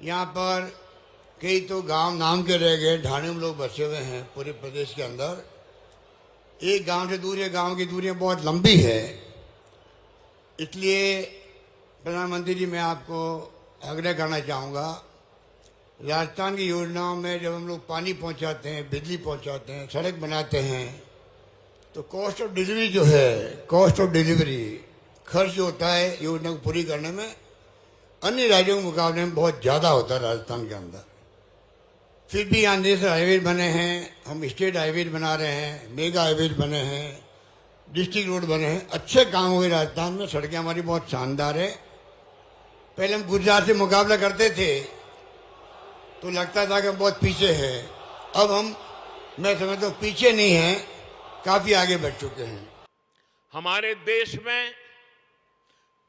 यहाँ पर कई तो गांव नाम के रह गए, ढाणे में लोग बसे हुए हैं पूरे प्रदेश के अंदर। एक गांव से दूसरे गांव की दूरियां बहुत लंबी है। इसलिए प्रधानमंत्री जी, मैं आपको आग्रह करना चाहूँगा, राजस्थान की योजनाओं में जब हम लोग पानी पहुँचाते हैं, बिजली पहुँचाते हैं, सड़क बनाते हैं, तो कॉस्ट ऑफ डिलीवरी जो है, कॉस्ट ऑफ डिलीवरी खर्च जो होता है योजना को पूरी करने में, अन्य राज्यों के मुकाबले में बहुत ज़्यादा होता है राजस्थान के अंदर। फिर भी यहाँ नेशनल हाईवे बने हैं, हम स्टेट हाईवे बना रहे हैं, मेगा हाईवे बने हैं, डिस्ट्रिक्ट रोड बने हैं, अच्छे काम हुए राजस्थान में। सड़कें हमारी बहुत शानदार है। पहले हम गुजरात से मुकाबला करते थे तो लगता था कि हम बहुत पीछे हैं। अब मैं समझता हूँ पीछे नहीं हैं, काफी आगे बढ़ चुके हैं। हमारे देश में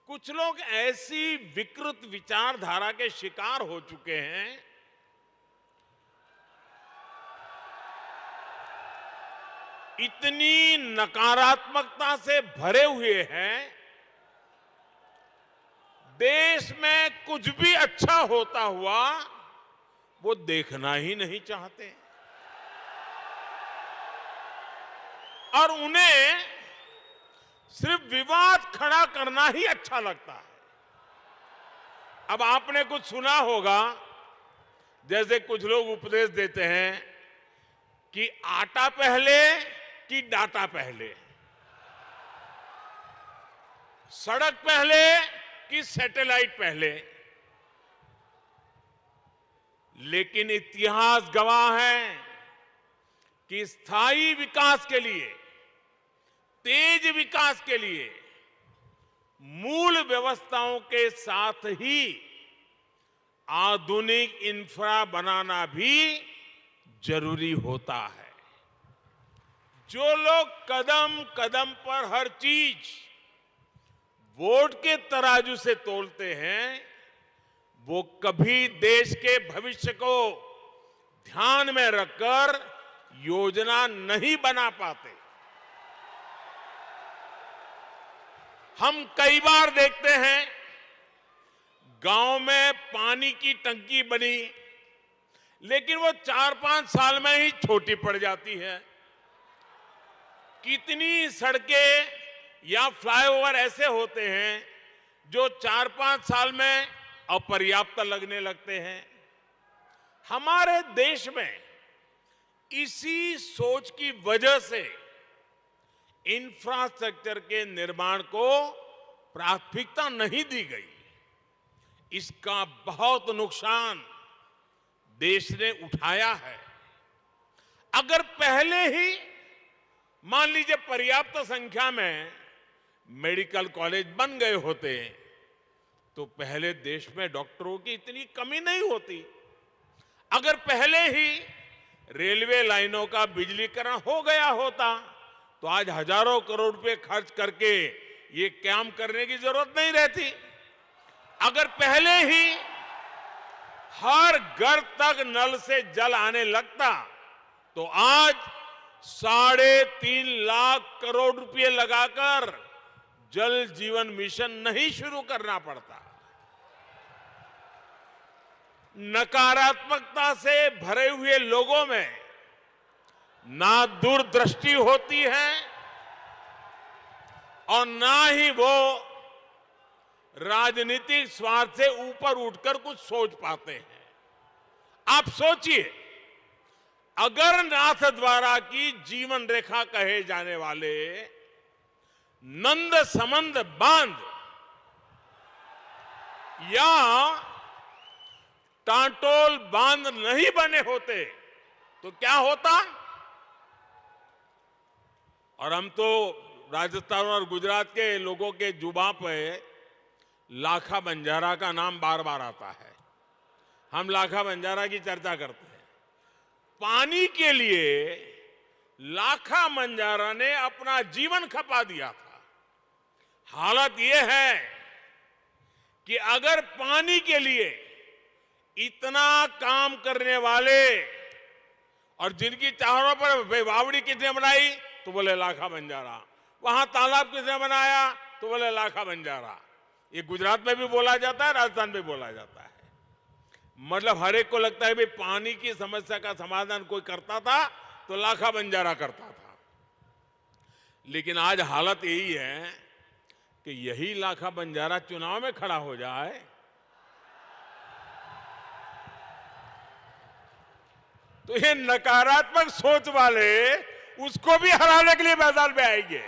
कुछ लोग ऐसी विकृत विचारधारा के शिकार हो चुके हैं इतनी नकारात्मकता से भरे हुए हैं, देश में कुछ भी अच्छा होता हुआ वो देखना ही नहीं चाहते और उन्हें सिर्फ विवाद खड़ा करना ही अच्छा लगता है। अब आपने कुछ सुना होगा, जैसे कुछ लोग उपदेश देते हैं कि आटा पहले कि डाटा पहले, सड़क पहले कि सैटेलाइट पहले। लेकिन इतिहास गवाह है कि स्थायी विकास के लिए, तेज विकास के लिए मूल व्यवस्थाओं के साथ ही आधुनिक इंफ्रा बनाना भी जरूरी होता है। जो लोग कदम कदम पर हर चीज वोट के तराजू से तोलते हैं, वो कभी देश के भविष्य को ध्यान में रखकर योजना नहीं बना पाते। हम कई बार देखते हैं गांव में पानी की टंकी बनी, लेकिन वो 4-5 साल में ही छोटी पड़ जाती है। कितनी सड़कें या फ्लाईओवर ऐसे होते हैं जो 4-5 साल में अपर्याप्त लगने लगते हैं। हमारे देश में इसी सोच की वजह से इंफ्रास्ट्रक्चर के निर्माण को प्राथमिकता नहीं दी गई। इसका बहुत नुकसान देश ने उठाया है। अगर पहले ही मान लीजिए पर्याप्त संख्या में मेडिकल कॉलेज बन गए होते तो पहले देश में डॉक्टरों की इतनी कमी नहीं होती। अगर पहले ही रेलवे लाइनों का बिजलीकरण हो गया होता तो आज हजारों करोड़ रुपए खर्च करके ये काम करने की जरूरत नहीं रहती। अगर पहले ही हर घर तक नल से जल आने लगता तो आज 3.5 लाख करोड़ रुपए लगाकर जल जीवन मिशन नहीं शुरू करना पड़ता। नकारात्मकता से भरे हुए लोगों में ना दूरदृष्टि होती है और ना ही वो राजनीतिक स्वार्थ से ऊपर उठकर कुछ सोच पाते हैं। आप सोचिए, अगर नाथ द्वारा की जीवन रेखा कहे जाने वाले नंद समंद बांध या टांटोल बांध नहीं बने होते तो क्या होता। और हम तो राजस्थान और गुजरात के लोगों के जुबान पे लाखा बंजारा का नाम बार बार आता है। हम लाखा बंजारा की चर्चा करते हैं। पानी के लिए लाखा बंजारा ने अपना जीवन खपा दिया था। हालत यह है कि अगर पानी के लिए इतना काम करने वाले और जिनकी चारों पर बावड़ी किसने बनाई तो बोले लाखा बंजारा, वहां तालाब किसने बनाया तो बोले लाखा बंजारा। ये गुजरात में भी बोला जाता है, राजस्थान में बोला जाता है। मतलब हर एक को लगता है भाई पानी की समस्या का समाधान कोई करता था तो लाखा बंजारा करता था। लेकिन आज हालत यही है कि यही लाखा बंजारा चुनाव में खड़ा हो जाए तो ये नकारात्मक सोच वाले उसको भी हराने के लिए मैदान में आएंगे।